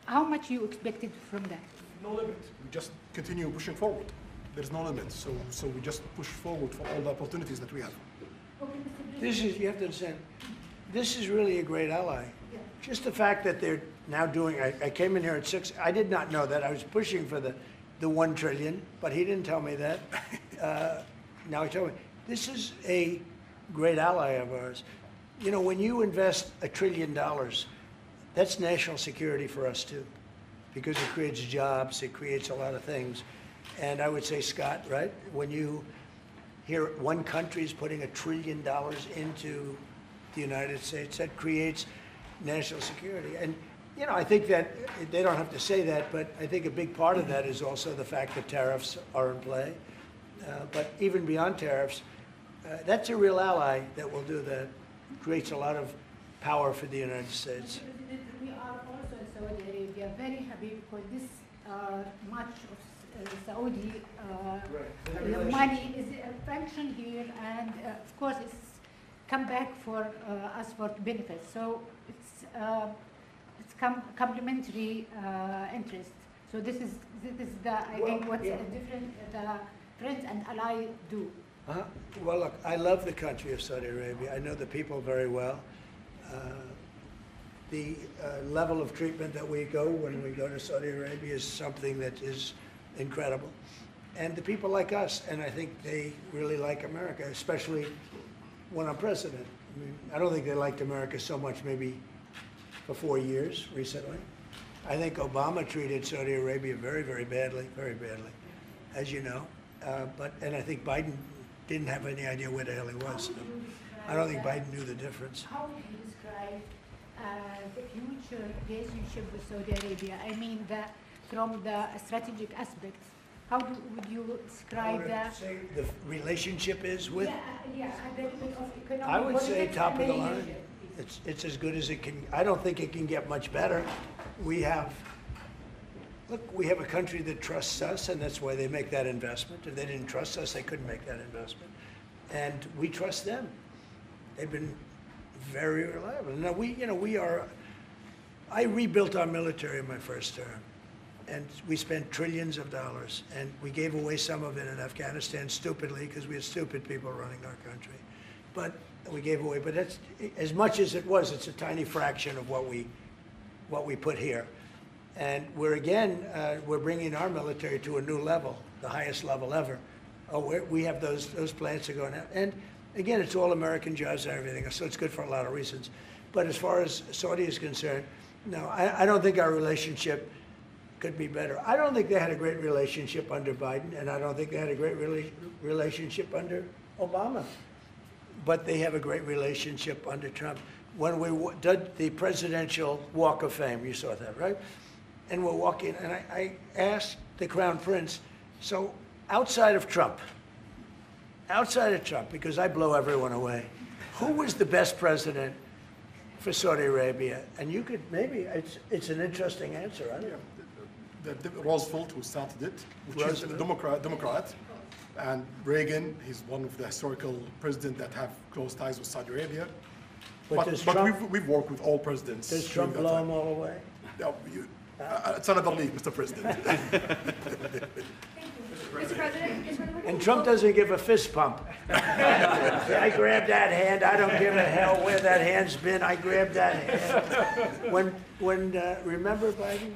How much you expected from that? No limit. We just continue pushing forward. There's no limit. So we just push forward for all the opportunities that we have. This is, you have to understand, this is really a great ally. Just the fact that they're now doing, I came in here at 6, I did not know that. I was pushing for the 1 trillion, but he didn't tell me that. Now he told me. This is a great ally of ours. You know, when you invest $1 trillion, that's national security for us too, because it creates jobs, it creates a lot of things. And I would say, Scott, right, when you hear one country is putting $1 trillion into the United States, that creates national security. And, you know, I think that they don't have to say that, but I think a big part of that is also the fact that tariffs are in play. But even beyond tariffs, that's a real ally that will do that. Creates a lot of power for the United States. We are also in Saudi Arabia very happy because this much of Saudi money is a function here, and of course it's come back for us for benefits. So it's complementary interest. So this is the I think what's different the friends and ally do. Well, look, I love the country of Saudi Arabia. I know the people very well. The level of treatment that we go when we go to Saudi Arabia is something that is incredible. And the people like us, and I think they really like America, especially when I'm president. I mean, I don't think they liked America so much maybe for 4 years recently. I think Obama treated Saudi Arabia very, very badly, as you know. And I think Biden didn't have any idea where the hell he was. I don't think Biden knew the difference. How would you describe the future relationship with Saudi Arabia? I mean, from the strategic aspects, how would you describe that? Say the relationship is with? Yeah, I would say top of the line. It's as good as it can. I don't think it can get much better. We have a country that trusts us, and that's why they make that investment. If they didn't trust us, they couldn't make that investment. And we trust them. They've been very reliable. Now I rebuilt our military in my first term, and we spent trillions of dollars, and we gave away some of it in Afghanistan stupidly because we had stupid people running our country. But we gave away, but that's, as much as it was, it's a tiny fraction of what we put here. And we're bringing our military to a new level, the highest level ever. We have those plants are going out. And again, it's all American jobs and everything, so it's good for a lot of reasons. But as far as Saudi is concerned, no, I don't think our relationship could be better. I don't think they had a great relationship under Biden, and I don't think they had a great relationship under Obama. But they have a great relationship under Trump. When we did the presidential Walk of Fame, you saw that, right? And we're walking, and I asked the Crown Prince, so outside of Trump, because I blow everyone away, who was the best president for Saudi Arabia? And you could, maybe, it's an interesting answer, I don't know. Roosevelt, who started it, which is a Democrat. And Reagan, he's one of the historical presidents that have close ties with Saudi Arabia. But we've worked with all presidents. Does Trump blow them all away? No, it's another league, Mr. President. Mr. President, and Trump doesn't give a fist pump. I grabbed that hand. I don't give a hell where that hand's been. I grabbed that hand. Remember Biden?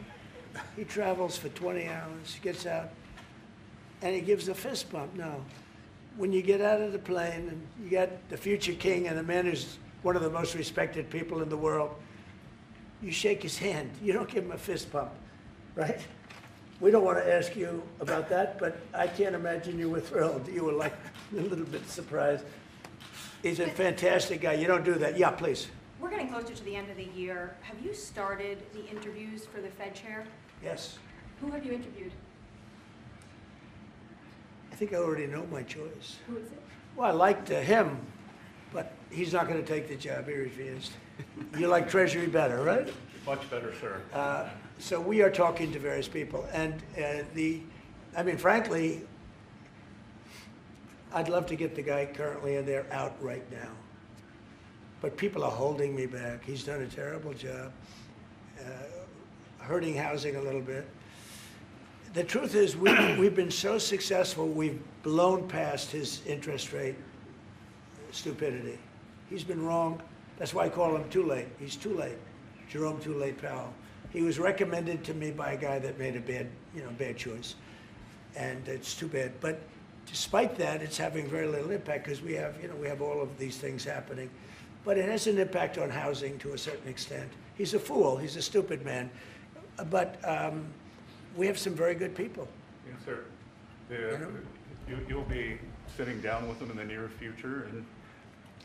He travels for 20 hours, gets out, and he gives a fist bump. No. When you get out of the plane and you got the future king and the man who's one of the most respected people in the world, you shake his hand. You don't give him a fist bump, right? We don't want to ask you about that, but I can't imagine you were thrilled. You were like a little bit surprised. He's a fantastic guy. You don't do that. Yeah, please. We're getting closer to the end of the year. Have you started the interviews for the Fed chair? Yes. Who have you interviewed? I think I already know my choice. Who is it? Well, I liked him, but he's not going to take the job. He refused. You like Treasury better, right? Much better, sir. So we are talking to various people, and frankly, I'd love to get the guy currently in there out right now. But people are holding me back. He's done a terrible job, hurting housing a little bit. The truth is, we've been so successful, we've blown past his interest rate stupidity. He's been wrong. That's why I call him too late. He's too late. Jerome Too Late Powell. He was recommended to me by a guy that made a bad choice, and it's too bad. But despite that, it's having very little impact because we have all of these things happening. But it has an impact on housing to a certain extent. He's a fool. He's a stupid man. But we have some very good people. Yes, sir. You'll be sitting down with them in the near future, and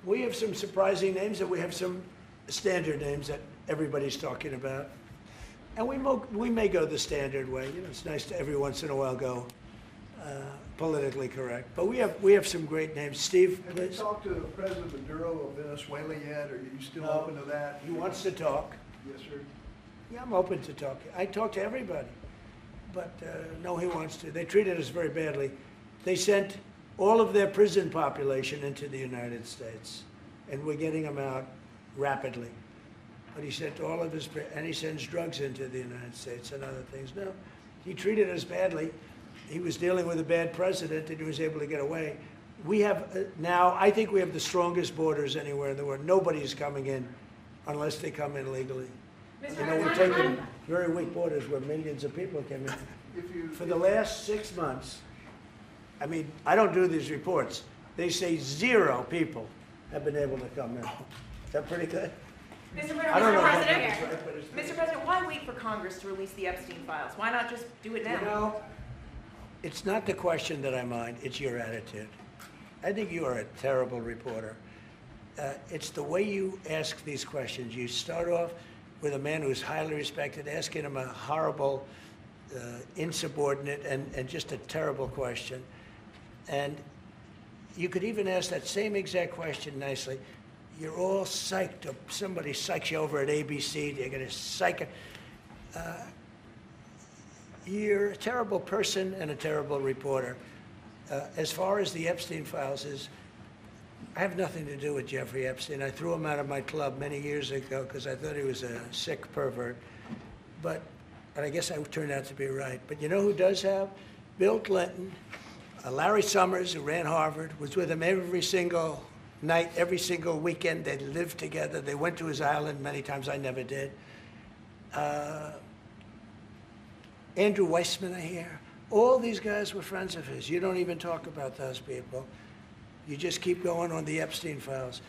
we have some surprising names, and we have some standard names that everybody's talking about. And we may go the standard way. It's nice to every once in a while go politically correct. But we have some great names. Steve, please. Have you talked to President Maduro of Venezuela yet? Are you still open to that? He wants to talk. Yes, sir. Yeah, I'm open to talk. I talk to everybody. But no, he wants to. They treated us very badly. They sent all of their prison population into the United States, and we're getting them out rapidly. But he sent all of his, and he sends drugs into the United States and other things. No, he treated us badly. He was dealing with a bad president, and he was able to get away. We have now, I think we have the strongest borders anywhere in the world. Nobody's coming in unless they come in legally. We've taken very weak borders where millions of people came in. For the last 6 months, I don't do these reports. They say 0 people have been able to come in. Is that pretty good? I don't know. Mr. President, why wait for Congress to release the Epstein files? Why not just do it now? You know, it's not the question that I mind, it's your attitude. I think you are a terrible reporter. It's the way you ask these questions. You start off with a man who's highly respected, asking him a horrible, insubordinate, and just a terrible question. And you could even ask that same exact question nicely. You're all psyched up. Somebody psychs you over at ABC. They're going to psych it. You're a terrible person and a terrible reporter. As far as the Epstein files is, I have nothing to do with Jeffrey Epstein. I threw him out of my club many years ago because I thought he was a sick pervert. But I guess I turned out to be right. But you know who does have? Bill Clinton, Larry Summers, who ran Harvard, was with him every single night, every single weekend. They lived together. They went to his island many times. I never did. Andrew Weissman, I hear. All these guys were friends of his. You don't even talk about those people. You just keep going on the Epstein files.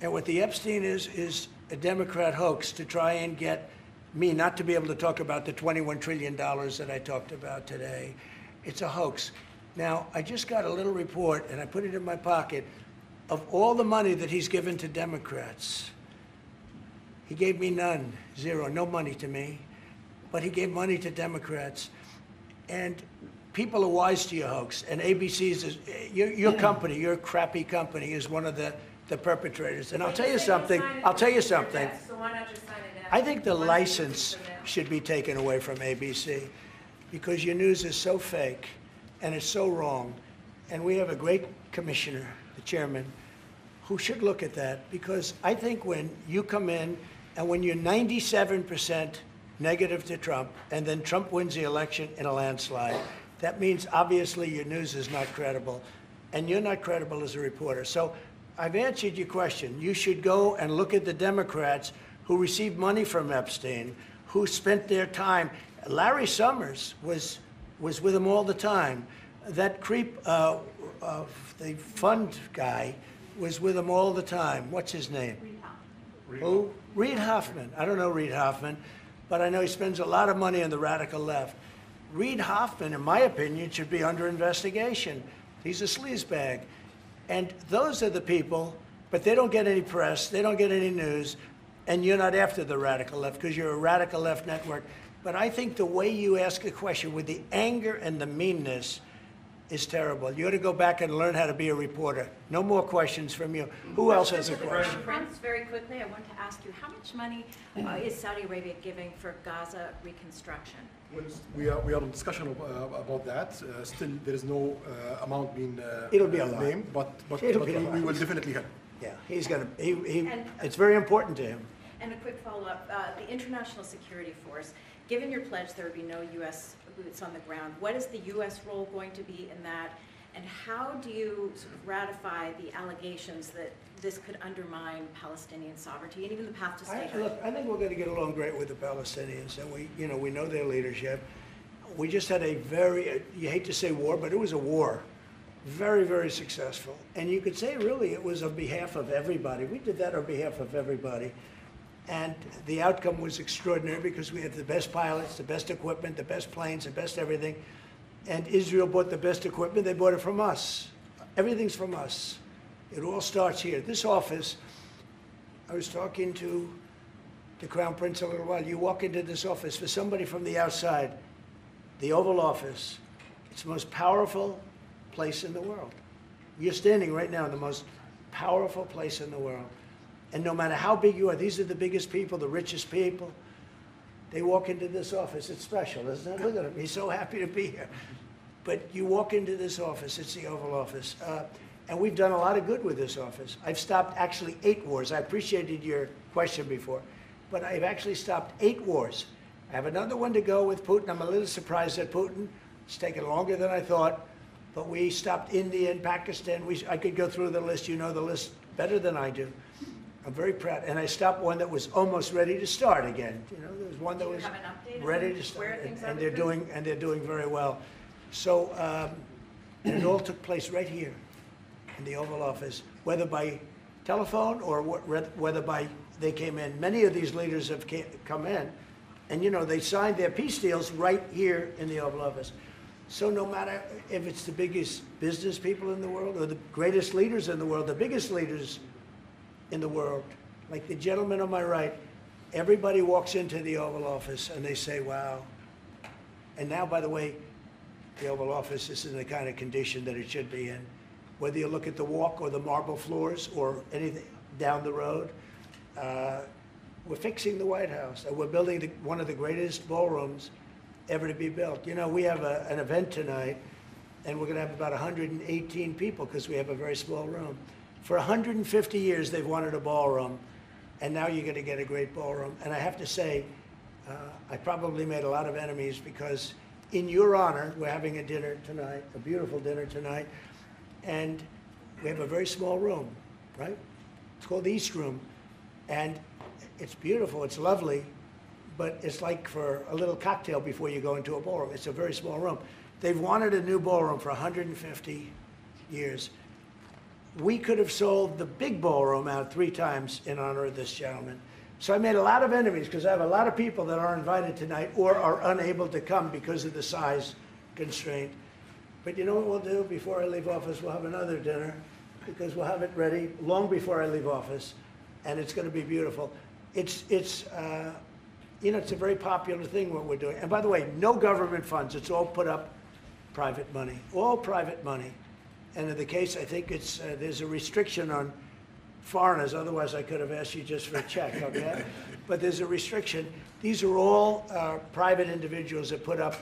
And what the Epstein is a Democrat hoax to try and get me not to be able to talk about the $21 trillion that I talked about today. It's a hoax. Now, I just got a little report, and I put it in my pocket, of all the money that he's given to Democrats. He gave me none, zero, no money to me. But he gave money to Democrats. And people are wise to your hoax. And ABC's, your company, your crappy company, is one of the perpetrators. And I'll tell you something. I'll tell you something. So why not just sign it now? I think the license should be taken away from ABC because your news is so fake and it's so wrong. And we have a great commissioner, the chairman, who should look at that, because I think when you come in and when you're 97% negative to Trump and then Trump wins the election in a landslide, that means obviously your news is not credible and you're not credible as a reporter. So I've answered your question. You should go and look at the Democrats who received money from Epstein, who spent their time. Larry Summers was with him all the time. That creep of the fund guy was with him all the time. What's his name? Who? Reid Hoffman. I don't know Reid Hoffman, but I know he spends a lot of money on the radical left. Reid Hoffman, in my opinion, should be under investigation. He's a sleazebag. And those are the people, but they don't get any press, they don't get any news, and you're not after the radical left because you're a radical left network. But I think the way you ask a question with the anger and the meanness is terrible. You ought to go back and learn how to be a reporter. No more questions from you. Who else has a question? Prince, very quickly, I want to ask you, how much money is Saudi Arabia giving for Gaza reconstruction? We are in discussion about that. Still, there is no amount being It'll be a lot. named, but It'll be a we lot. will definitely help. Yeah, he's going to, it's very important to him. And a quick follow-up, the International Security Force, given your pledge there would be no U.S. boots on the ground, what is the U.S. role going to be in that? And how do you sort of ratify the allegations that this could undermine Palestinian sovereignty and even the path to statehood? Look, I think we're going to get along great with the Palestinians, and we know their leadership. We just had a very, you hate to say war, but it was a war. Very, very successful. And you could say, really, it was on behalf of everybody. We did that on behalf of everybody. And the outcome was extraordinary because we had the best pilots, the best equipment, the best planes, the best everything. And Israel bought the best equipment. They bought it from us. Everything's from us. It all starts here. This office, I was talking to the Crown Prince a little while. You walk into this office, for somebody from the outside, the Oval Office, it's the most powerful place in the world. You're standing right now in the most powerful place in the world. And no matter how big you are, these are the biggest people, the richest people. They walk into this office. It's special, isn't it? Look at him. He's so happy to be here. But you walk into this office. It's the Oval Office. And we've done a lot of good with this office. I've stopped actually 8 wars. I appreciated your question before. But I've actually stopped 8 wars. I have another one to go with Putin. I'm a little surprised at Putin. It's taken longer than I thought. But we stopped India and Pakistan. I could go through the list. You know the list better than I do. I'm very proud. And I stopped one that was almost ready to start again. You know, there was one that was ready to start. And they're doing very well. So and it all took place right here in the Oval Office, whether by telephone or whether by they came in. Many of these leaders have come in, and you know, they signed their peace deals right here in the Oval Office. So no matter if it's the biggest business people in the world or the greatest leaders in the world, the biggest leaders in the world, like the gentleman on my right, everybody walks into the Oval Office and they say, wow. And now, by the way, the Oval Office is in the kind of condition that it should be in. Whether you look at the walk or the marble floors or anything down the road, we're fixing the White House. And we're building one of the greatest ballrooms ever to be built. You know, we have an event tonight, and we're going to have about 118 people because we have a very small room. For 150 years, they've wanted a ballroom, and now you're going to get a great ballroom. And I have to say, I probably made a lot of enemies because in your honor, we're having a dinner tonight, a beautiful dinner tonight, and we have a very small room, right? It's called the East Room, and it's beautiful, it's lovely, but it's like for a little cocktail before you go into a ballroom. It's a very small room. They've wanted a new ballroom for 150 years. We could have sold the big ballroom out 3 times in honor of this gentleman. So I made a lot of enemies because I have a lot of people that are invited tonight or are unable to come because of the size constraint. But you know what we'll do before I leave office? We'll have another dinner because we'll have it ready long before I leave office, and it's going to be beautiful. It's you know, it's a very popular thing what we're doing. And by the way, no government funds. It's all put up private money, all private money. And in the case, I think it's there's a restriction on foreigners. Otherwise, I could have asked you just for a check, okay? But there's a restriction. These are all private individuals that put up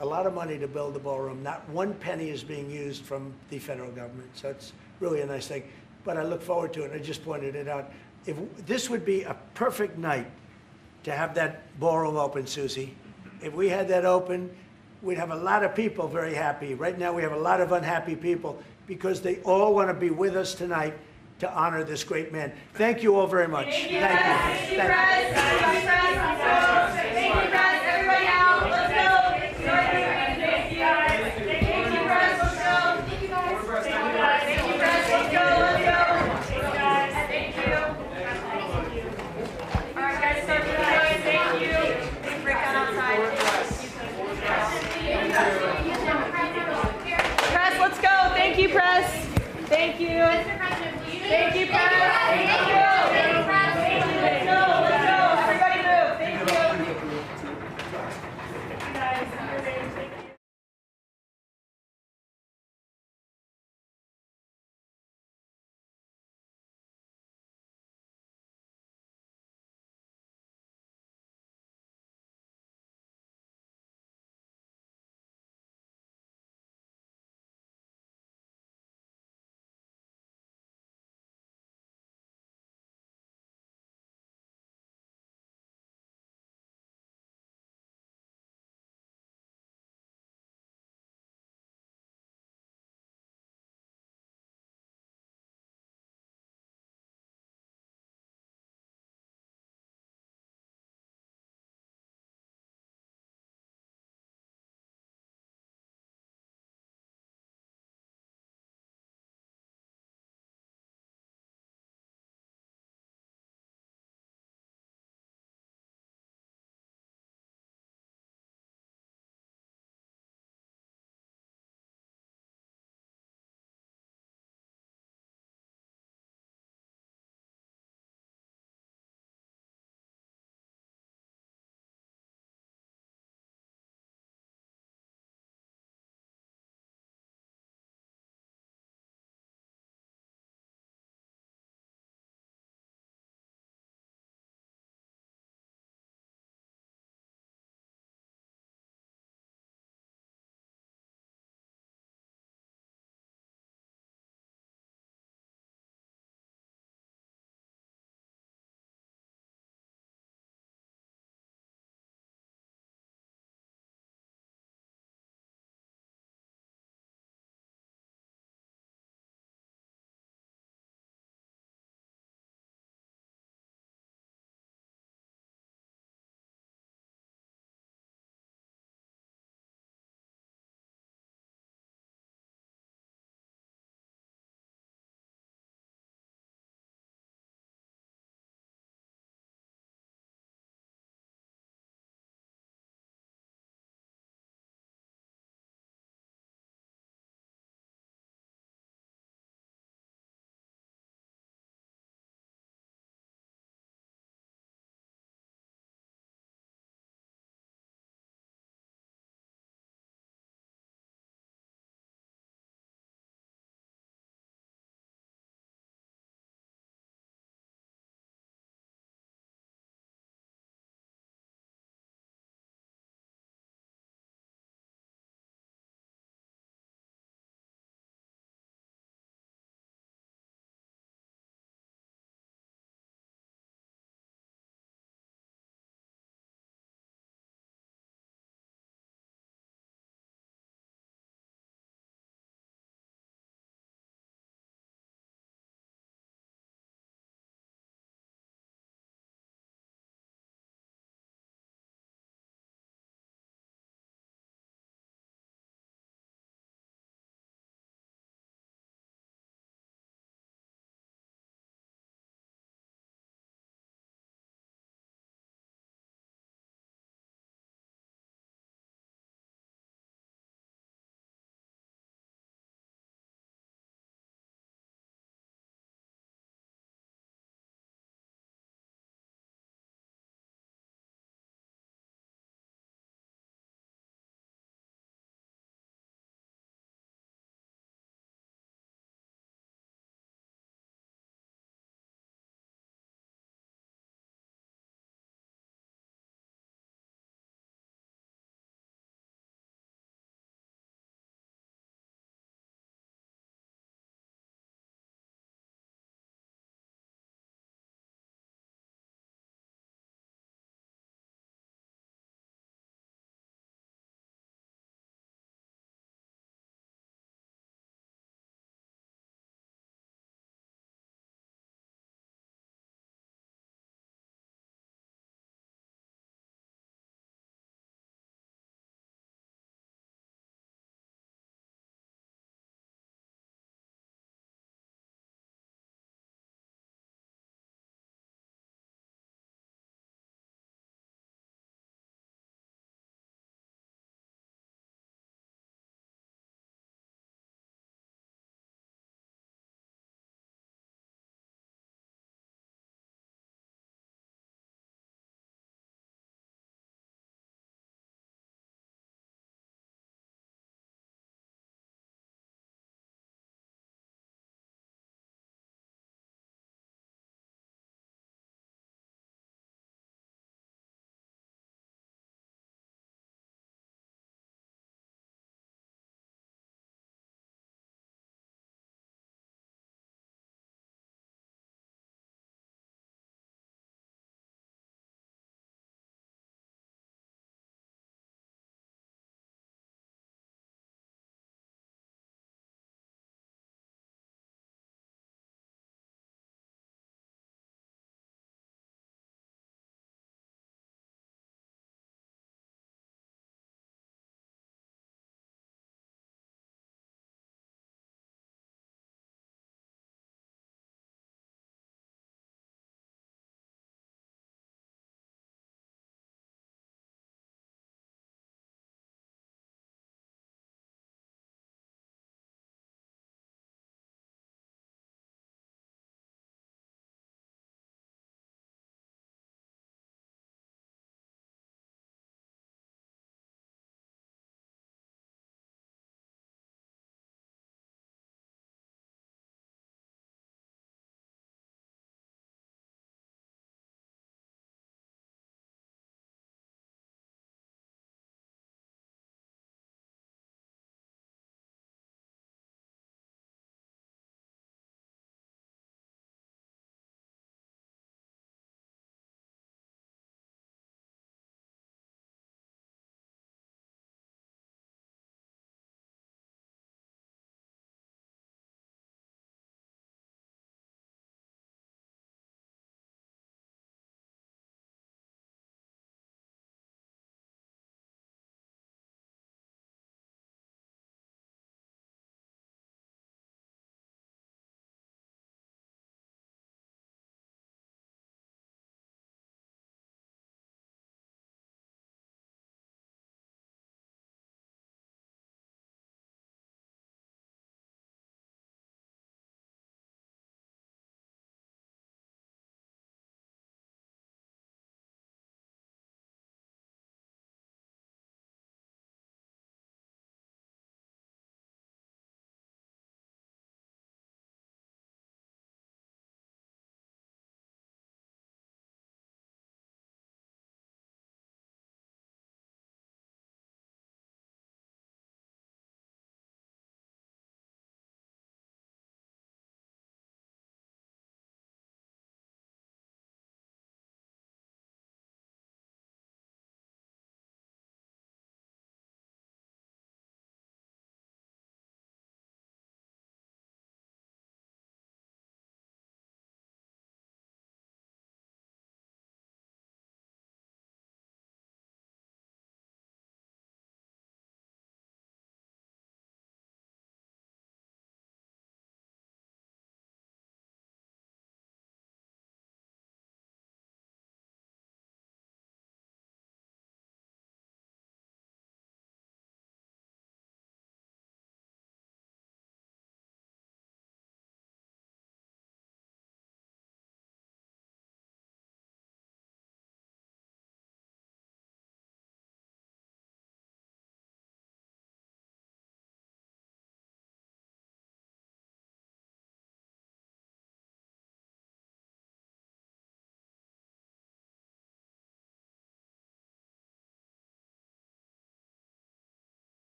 a lot of money to build the ballroom. Not one penny is being used from the federal government. So it's really a nice thing. But I look forward to it. I just pointed it out. If this would be a perfect night to have that ballroom open, Susie. If we had that open, we'd have a lot of people very happy. Right now, we have a lot of unhappy people because they all want to be with us tonight to honor this great man. Thank you all very much. Thank you. Thank you.